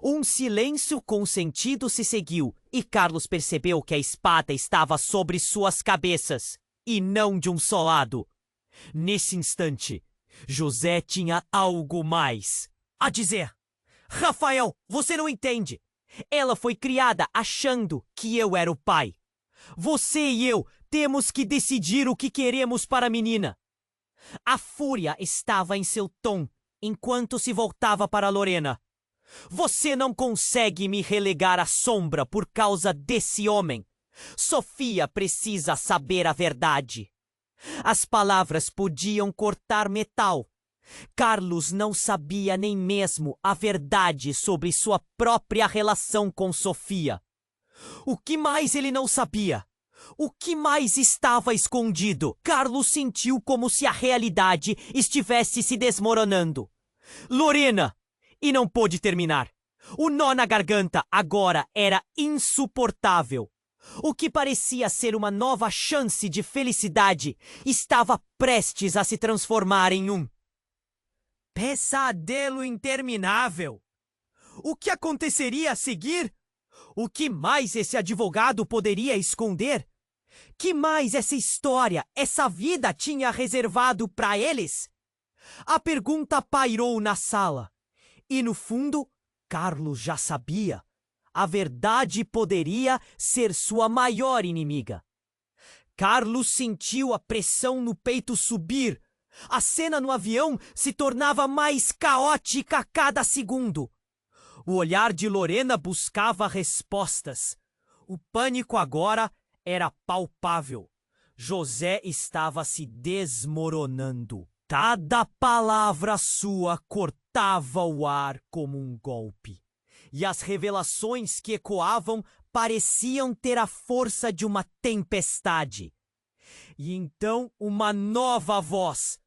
Um silêncio consentido se seguiu e Carlos percebeu que a espada estava sobre suas cabeças e não de um só lado. Nesse instante, José tinha algo mais a dizer. Rafael, você não entende. Ela foi criada achando que eu era o pai. Você e eu temos que decidir o que queremos para a menina. A fúria estava em seu tom enquanto se voltava para Lorena. Você não consegue me relegar à sombra por causa desse homem. Sofia precisa saber a verdade. As palavras podiam cortar metal. Carlos não sabia nem mesmo a verdade sobre sua própria relação com Sofia. O que mais ele não sabia? O que mais estava escondido? Carlos sentiu como se a realidade estivesse se desmoronando. Lorena! E não pôde terminar. O nó na garganta agora era insuportável. O que parecia ser uma nova chance de felicidade estava prestes a se transformar em um pesadelo interminável. O que aconteceria a seguir? O que mais esse advogado poderia esconder? Que mais essa história, essa vida tinha reservado para eles? A pergunta pairou na sala. E no fundo, Carlos já sabia. A verdade poderia ser sua maior inimiga. Carlos sentiu a pressão no peito subir. A cena no avião se tornava mais caótica a cada segundo. O olhar de Lorena buscava respostas. O pânico agora era palpável. José estava se desmoronando. Cada palavra sua cortava o ar como um golpe. E as revelações que ecoavam pareciam ter a força de uma tempestade. E então uma nova voz,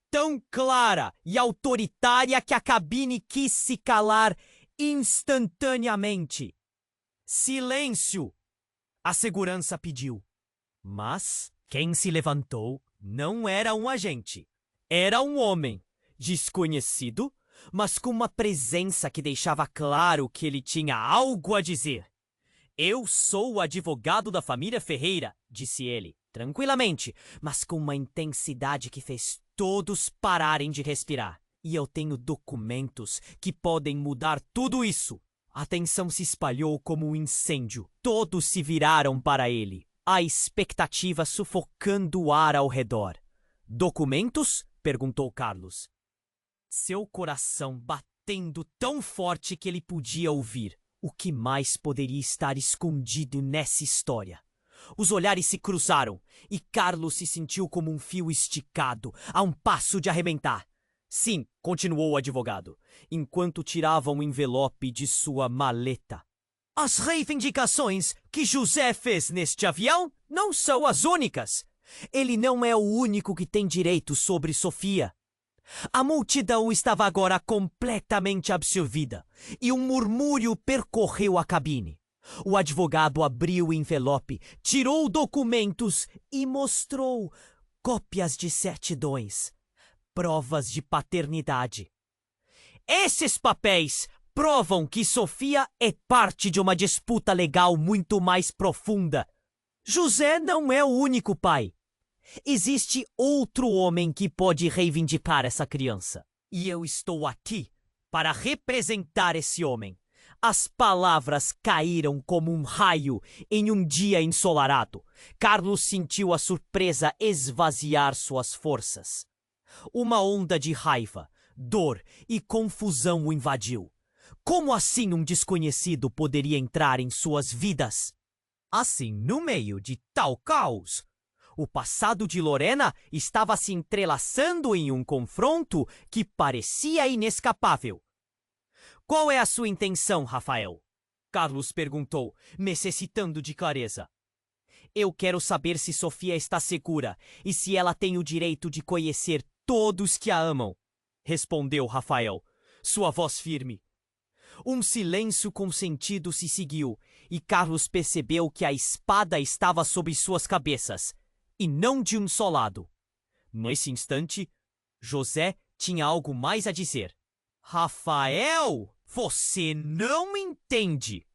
tão clara e autoritária que a cabine quis se calar instantaneamente. Silêncio! A segurança pediu. Mas quem se levantou não era um agente. Era um homem, desconhecido, mas com uma presença que deixava claro que ele tinha algo a dizer. Eu sou o advogado da família Ferreira, disse ele, tranquilamente, mas com uma intensidade que fez todos pararem de respirar. E eu tenho documentos que podem mudar tudo isso. A tensão se espalhou como um incêndio. Todos se viraram para ele, a expectativa sufocando o ar ao redor. Documentos? Perguntou Carlos. Seu coração batendo tão forte que ele podia ouvir. O que mais poderia estar escondido nessa história? Os olhares se cruzaram e Carlos se sentiu como um fio esticado, a um passo de arrebentar. Sim, continuou o advogado, enquanto tirava um envelope de sua maleta. As reivindicações que José fez neste avião não são as únicas. Ele não é o único que tem direito sobre Sofia. A multidão estava agora completamente absorvida e um murmúrio percorreu a cabine. O advogado abriu o envelope, tirou documentos e mostrou cópias de certidões, provas de paternidade. Esses papéis provam que Sofia é parte de uma disputa legal muito mais profunda. José não é o único pai. Existe outro homem que pode reivindicar essa criança. E eu estou aqui para representar esse homem. As palavras caíram como um raio em um dia ensolarado. Carlos sentiu a surpresa esvaziar suas forças. Uma onda de raiva, dor e confusão o invadiu. Como assim um desconhecido poderia entrar em suas vidas? Assim, no meio de tal caos, o passado de Lorena estava se entrelaçando em um confronto que parecia inescapável. Qual é a sua intenção, Rafael? Carlos perguntou, necessitando de clareza. Eu quero saber se Sofia está segura e se ela tem o direito de conhecer todos que a amam, respondeu Rafael, sua voz firme. Um silêncio com sentido se seguiu e Carlos percebeu que a espada estava sobre suas cabeças, e não de um só lado. Nesse instante, José tinha algo mais a dizer. Rafael, você não entende.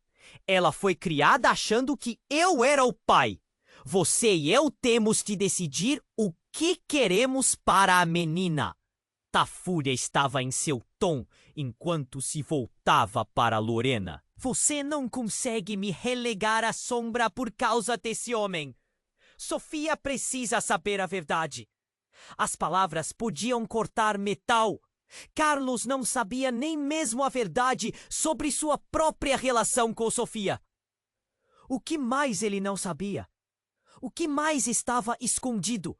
Ela foi criada achando que eu era o pai. Você e eu temos que decidir o que queremos para a menina. A fúria estava em seu tom enquanto se voltava para Lorena. Você não consegue me relegar à sombra por causa desse homem. Sofia precisa saber a verdade. As palavras podiam cortar metal. Carlos não sabia nem mesmo a verdade sobre sua própria relação com Sofia. O que mais ele não sabia? O que mais estava escondido?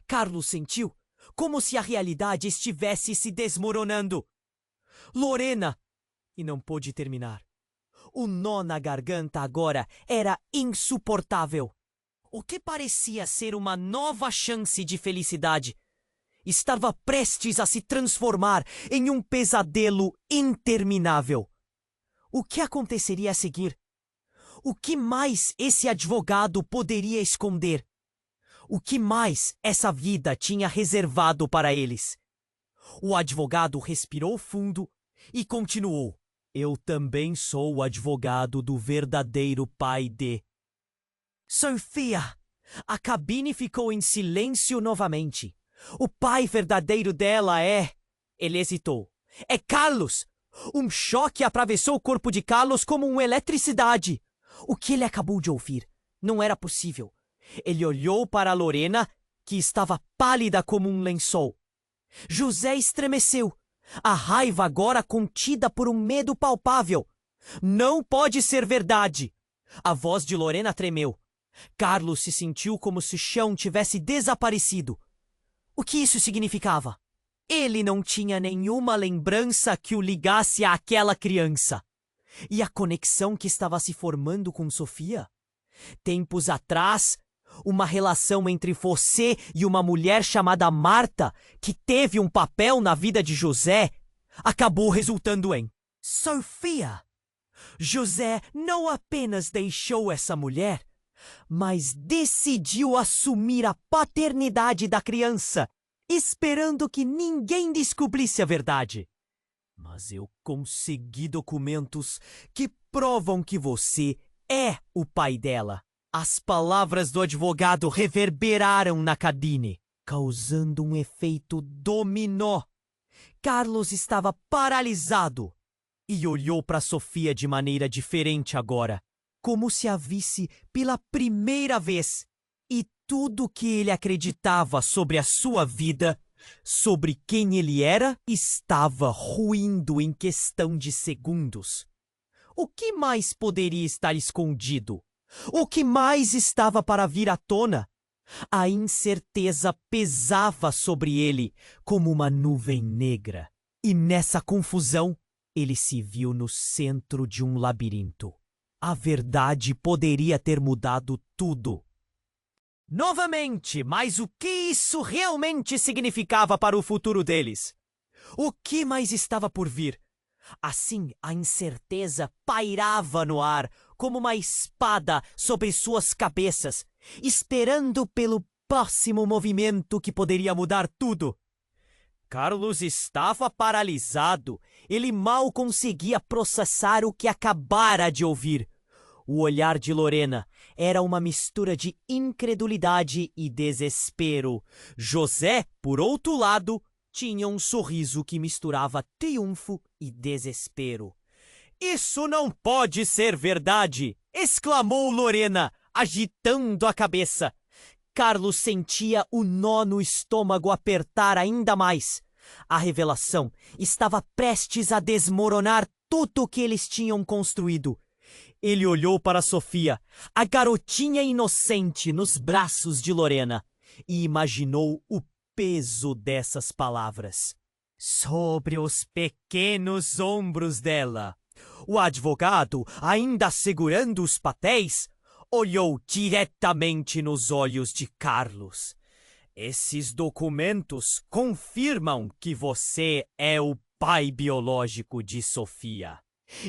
Carlos sentiu como se a realidade estivesse se desmoronando. Lorena! E não pôde terminar. O nó na garganta agora era insuportável. O que parecia ser uma nova chance de felicidade estava prestes a se transformar em um pesadelo interminável. O que aconteceria a seguir? O que mais esse advogado poderia esconder? O que mais essa vida tinha reservado para eles? O advogado respirou fundo e continuou. Eu também sou o advogado do verdadeiro pai de... Sofia! A cabine ficou em silêncio novamente. O pai verdadeiro dela é... Ele hesitou. É Carlos! Um choque atravessou o corpo de Carlos como uma eletricidade. O que ele acabou de ouvir não era possível. Ele olhou para Lorena, que estava pálida como um lençol. José estremeceu. A raiva agora contida por um medo palpável. Não pode ser verdade! A voz de Lorena tremeu. Carlos se sentiu como se o chão tivesse desaparecido. O que isso significava? Ele não tinha nenhuma lembrança que o ligasse àquela criança. E a conexão que estava se formando com Sofia? Tempos atrás, uma relação entre você e uma mulher chamada Marta, que teve um papel na vida de José, acabou resultando em Sofia. José não apenas deixou essa mulher, mas decidiu assumir a paternidade da criança, esperando que ninguém descobrisse a verdade. Mas eu consegui documentos que provam que você é o pai dela. As palavras do advogado reverberaram na cabine, causando um efeito dominó. Carlos estava paralisado e olhou para Sofia de maneira diferente agora, como se a visse pela primeira vez. E tudo que ele acreditava sobre a sua vida, sobre quem ele era, estava ruindo em questão de segundos. O que mais poderia estar escondido? O que mais estava para vir à tona? A incerteza pesava sobre ele como uma nuvem negra. E nessa confusão, ele se viu no centro de um labirinto. A verdade poderia ter mudado tudo. Novamente, mas o que isso realmente significava para o futuro deles? O que mais estava por vir? Assim, a incerteza pairava no ar como uma espada sobre suas cabeças, esperando pelo próximo movimento que poderia mudar tudo. Carlos estava paralisado. Ele mal conseguia processar o que acabara de ouvir. O olhar de Lorena era uma mistura de incredulidade e desespero. José, por outro lado, tinha um sorriso que misturava triunfo e desespero. "Isso não pode ser verdade!" exclamou Lorena, agitando a cabeça. Carlos sentia o nó no estômago apertar ainda mais. A revelação estava prestes a desmoronar tudo o que eles tinham construído. Ele olhou para Sofia, a garotinha inocente nos braços de Lorena, e imaginou o peso dessas palavras sobre os pequenos ombros dela. O advogado, ainda segurando os papéis, olhou diretamente nos olhos de Carlos. "Esses documentos confirmam que você é o pai biológico de Sofia.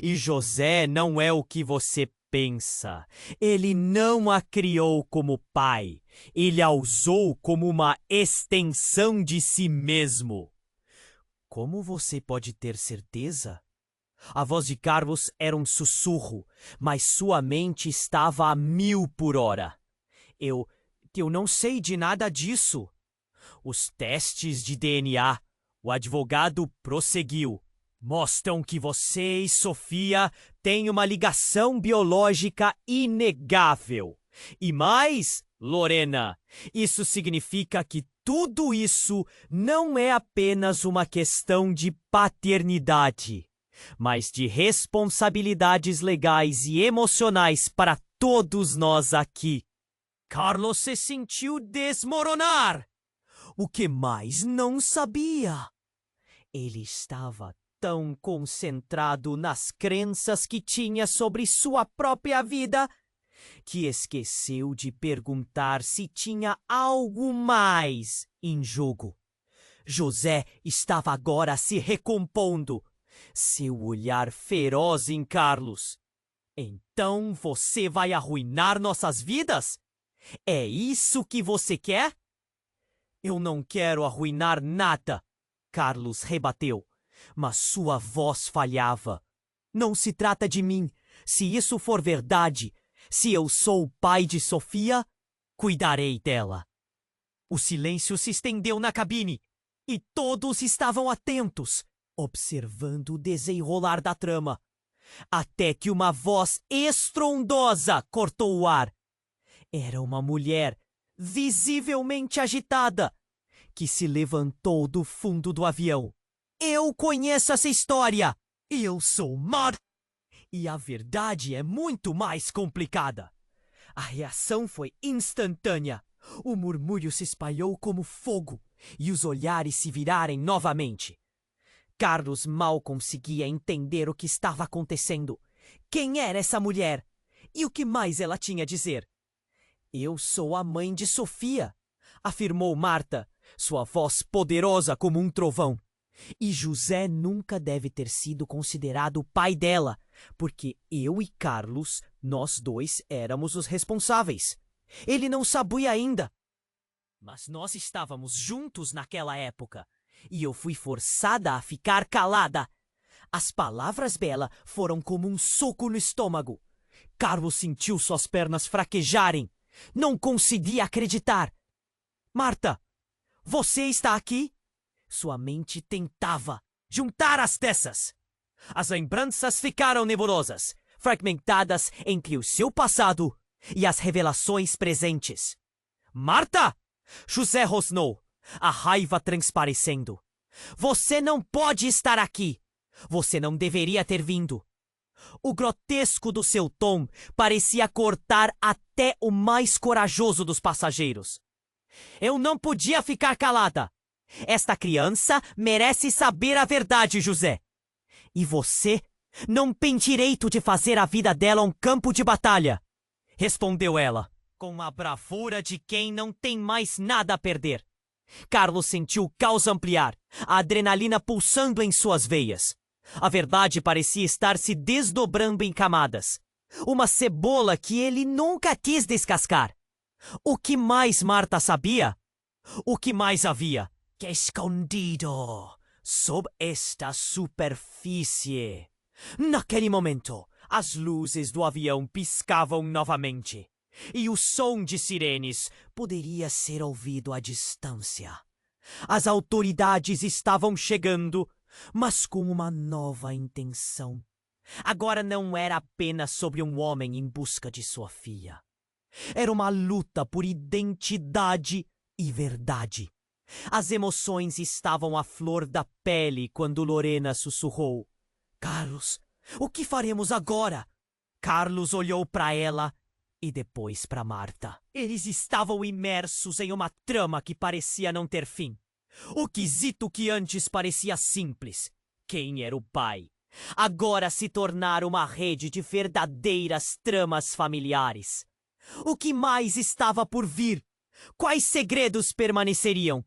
E José não é o que você pensa. Ele não a criou como pai. Ele a usou como uma extensão de si mesmo." "Como você pode ter certeza?" A voz de Carlos era um sussurro, mas sua mente estava a 1000 por hora. Eu não sei de nada disso." "Os testes de DNA", o advogado prosseguiu, "mostram que você e Sofia têm uma ligação biológica inegável. E mais, Lorena, isso significa que tudo isso não é apenas uma questão de paternidade, mas de responsabilidades legais e emocionais para todos nós aqui." Carlos se sentiu desmoronar. O que mais não sabia? Ele estava tão concentrado nas crenças que tinha sobre sua própria vida que esqueceu de perguntar se tinha algo mais em jogo. José estava agora se recompondo, seu olhar feroz em Carlos. "Então você vai arruinar nossas vidas? É isso que você quer?" "Eu não quero arruinar nada", Carlos rebateu, mas sua voz falhava. "Não se trata de mim. Se isso for verdade, se eu sou o pai de Sofia, cuidarei dela." O silêncio se estendeu na cabine e todos estavam atentos, observando o desenrolar da trama, até que uma voz estrondosa cortou o ar. Era uma mulher, visivelmente agitada, que se levantou do fundo do avião. "Eu conheço essa história! Eu sou Mar... E a verdade é muito mais complicada." A reação foi instantânea. O murmúrio se espalhou como fogo e os olhares se viraram novamente. Carlos mal conseguia entender o que estava acontecendo. Quem era essa mulher? E o que mais ela tinha a dizer? "Eu sou a mãe de Sofia", afirmou Marta, sua voz poderosa como um trovão. "E José nunca deve ter sido considerado o pai dela, porque eu e Carlos, nós dois éramos os responsáveis. Ele não sabia ainda. Mas nós estávamos juntos naquela época, e eu fui forçada a ficar calada. As palavras dela foram como um soco no estômago. Carlos sentiu suas pernas fraquejarem. Não conseguia acreditar. Marta, você está aqui? Sua mente tentava juntar as peças. As lembranças ficaram nebulosas, fragmentadas entre o seu passado e as revelações presentes. Marta! José rosnou, a raiva transparecendo. Você não pode estar aqui. Você não deveria ter vindo. O grotesco do seu tom parecia cortar até o mais corajoso dos passageiros. Eu não podia ficar calada. Esta criança merece saber a verdade, José. E você não tem direito de fazer a vida dela um campo de batalha, respondeu ela, com a bravura de quem não tem mais nada a perder. Carlos sentiu o caos ampliar, a adrenalina pulsando em suas veias. A verdade parecia estar se desdobrando em camadas. Uma cebola que ele nunca quis descascar. O que mais Marta sabia? O que mais havia? Que escondido sob esta superfície. Naquele momento, as luzes do avião piscavam novamente. E o som de sirenes poderia ser ouvido à distância. As autoridades estavam chegando, mas com uma nova intenção. Agora não era apenas sobre um homem em busca de sua filha. Era uma luta por identidade e verdade. As emoções estavam à flor da pele quando Lorena sussurrou: Carlos, o que faremos agora? Carlos olhou para ela e depois para Marta. Eles estavam imersos em uma trama que parecia não ter fim. O quesito que antes parecia simples, quem era o pai, agora se tornara uma rede de verdadeiras tramas familiares. O que mais estava por vir? Quais segredos permaneceriam?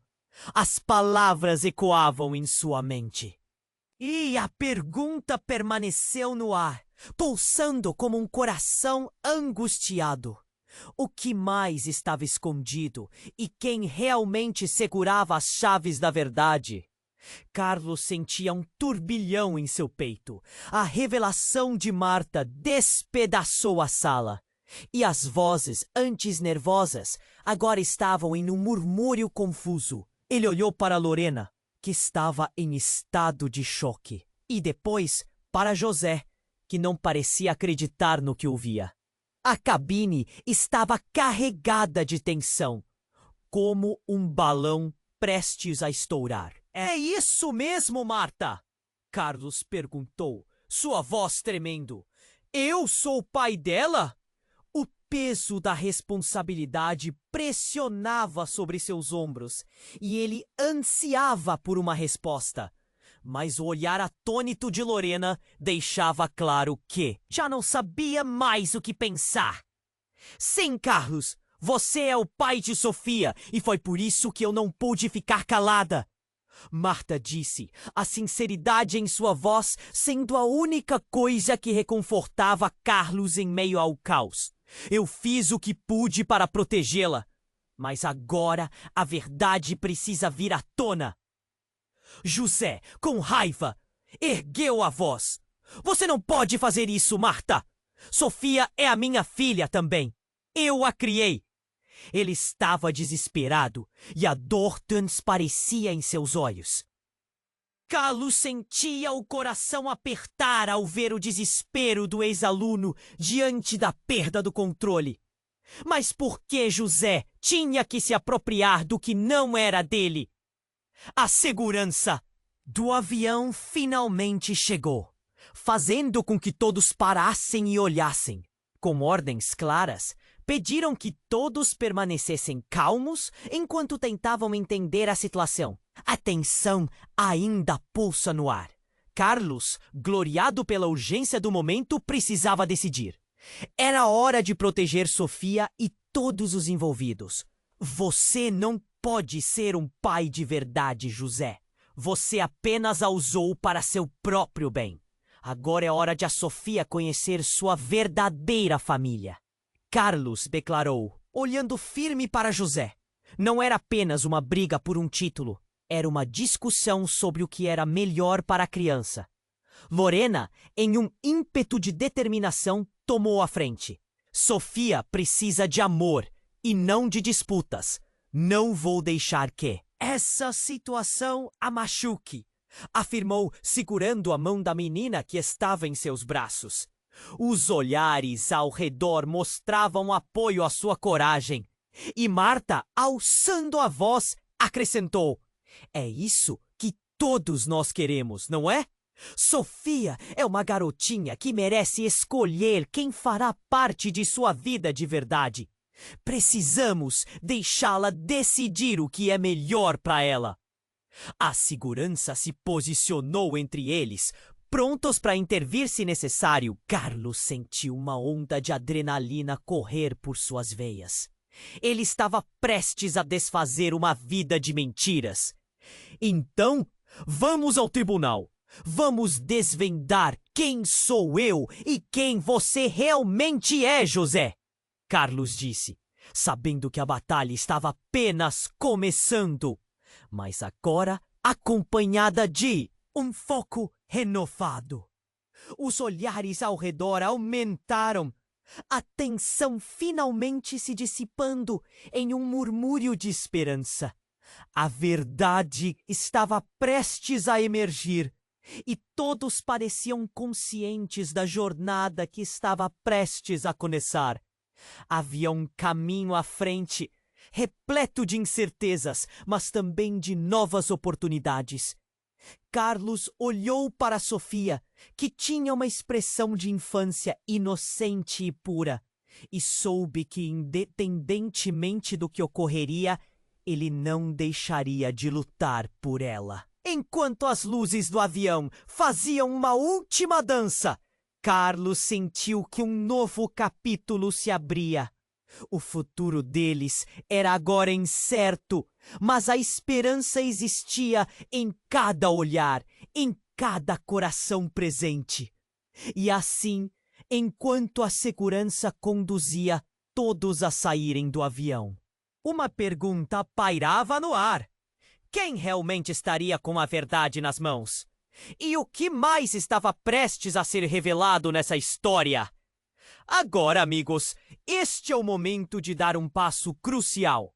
As palavras ecoavam em sua mente. E a pergunta permaneceu no ar, pulsando como um coração angustiado. O que mais estava escondido e quem realmente segurava as chaves da verdade? Carlos sentia um turbilhão em seu peito. A revelação de Marta despedaçou a sala. E as vozes, antes nervosas, agora estavam em um murmúrio confuso. Ele olhou para Lorena, que estava em estado de choque. E depois para José, que não parecia acreditar no que ouvia. A cabine estava carregada de tensão, como um balão prestes a estourar. É isso mesmo, Marta? Carlos perguntou, sua voz tremendo. Eu sou o pai dela? O peso da responsabilidade pressionava sobre seus ombros e ele ansiava por uma resposta. Mas o olhar atônito de Lorena deixava claro que já não sabia mais o que pensar. Sim, Carlos, você é o pai de Sofia e foi por isso que eu não pude ficar calada. Marta disse, a sinceridade em sua voz sendo a única coisa que reconfortava Carlos em meio ao caos. Eu fiz o que pude para protegê-la, mas agora a verdade precisa vir à tona. José, com raiva, ergueu a voz. Você não pode fazer isso, Marta. Sofia é a minha filha também. Eu a criei. Ele estava desesperado e a dor transparecia em seus olhos. Carlos sentia o coração apertar ao ver o desespero do ex-aluno diante da perda do controle. Mas por que José tinha que se apropriar do que não era dele? A segurança do avião finalmente chegou, fazendo com que todos parassem e olhassem. Com ordens claras, pediram que todos permanecessem calmos enquanto tentavam entender a situação. A tensão ainda pulsa no ar. Carlos, gloriado pela urgência do momento, precisava decidir. Era hora de proteger Sofia e todos os envolvidos. Você não pode ser um pai de verdade, José. Você apenas a usou para seu próprio bem. Agora é hora de a Sofia conhecer sua verdadeira família. Carlos declarou, olhando firme para José. Não era apenas uma briga por um título. Era uma discussão sobre o que era melhor para a criança. Lorena, em um ímpeto de determinação, tomou a frente. Sofia precisa de amor e não de disputas. Não vou deixar que essa situação a machuque, afirmou, segurando a mão da menina que estava em seus braços. Os olhares ao redor mostravam apoio à sua coragem. E Marta, alçando a voz, acrescentou: é isso que todos nós queremos, não é? Sofia é uma garotinha que merece escolher quem fará parte de sua vida de verdade. Precisamos deixá-la decidir o que é melhor para ela. A segurança se posicionou entre eles, prontos para intervir se necessário. Carlos sentiu uma onda de adrenalina correr por suas veias. Ele estava prestes a desfazer uma vida de mentiras. Então, vamos ao tribunal. Vamos desvendar quem sou eu e quem você realmente é, José. Carlos disse, sabendo que a batalha estava apenas começando, mas agora acompanhada de um foco renovado. Os olhares ao redor aumentaram, a tensão finalmente se dissipando em um murmúrio de esperança. A verdade estava prestes a emergir, e todos pareciam conscientes da jornada que estava prestes a começar. Havia um caminho à frente, repleto de incertezas, mas também de novas oportunidades. Carlos olhou para Sofia, que tinha uma expressão de infância inocente e pura, e soube que, independentemente do que ocorreria, ele não deixaria de lutar por ela. Enquanto as luzes do avião faziam uma última dança, Carlos sentiu que um novo capítulo se abria. O futuro deles era agora incerto, mas a esperança existia em cada olhar, em cada coração presente. E assim, enquanto a segurança conduzia todos a saírem do avião, uma pergunta pairava no ar. Quem realmente estaria com a verdade nas mãos? E o que mais estava prestes a ser revelado nessa história? Agora, amigos, este é o momento de dar um passo crucial.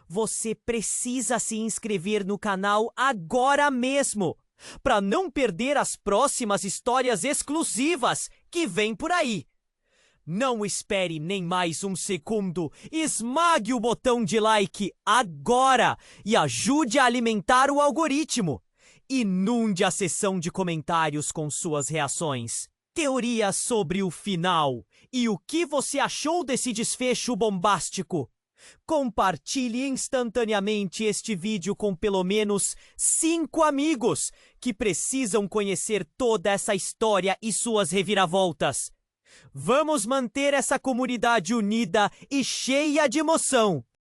Você precisa se inscrever no canal agora mesmo, para não perder as próximas histórias exclusivas que vêm por aí. Não espere nem mais um segundo, esmague o botão de like agora e ajude a alimentar o algoritmo. Inunde a seção de comentários com suas reações, teorias sobre o final e o que você achou desse desfecho bombástico. Compartilhe instantaneamente este vídeo com pelo menos 5 amigos que precisam conhecer toda essa história e suas reviravoltas. Vamos manter essa comunidade unida e cheia de emoção.